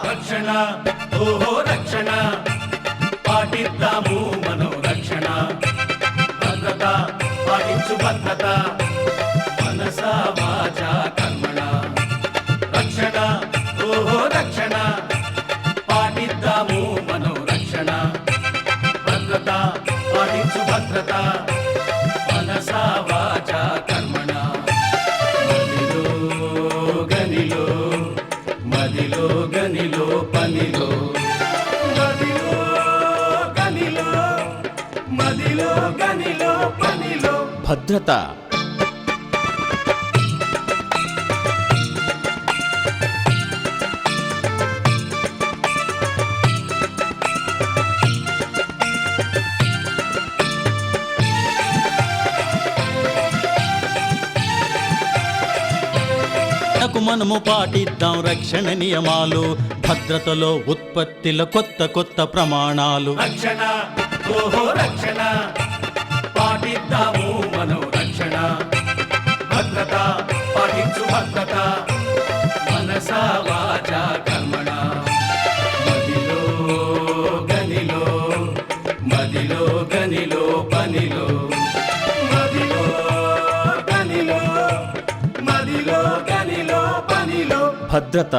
రక్షణ ఓహో రక్షణ పాటిద్దాము మనోరక్షణ భద్రత పాటించు భద్రత మనసా వాచా కర్మణ రక్షణ ఓహో రక్షణ పాటిద్దాము మనోరక్షణ భద్రత పాటించు భద్రత మనసా వాచా కర్మణ మదిలో గనిలో పనిలో మదిలో గనిలో పనిలో భద్రత మనము పాటిద్దాం రక్షణ నియమాలు భద్రతలో ఉత్పత్తిలో కొత్త కొత్త ప్రమాణాలు రక్షణ ఓహో రక్షణ పాటిద్దాము మనోరక్షణ భద్రత పాటించు భద్రత మనసా వాచా కర్మణ మదిలో గనిలో పనిలో భద్రత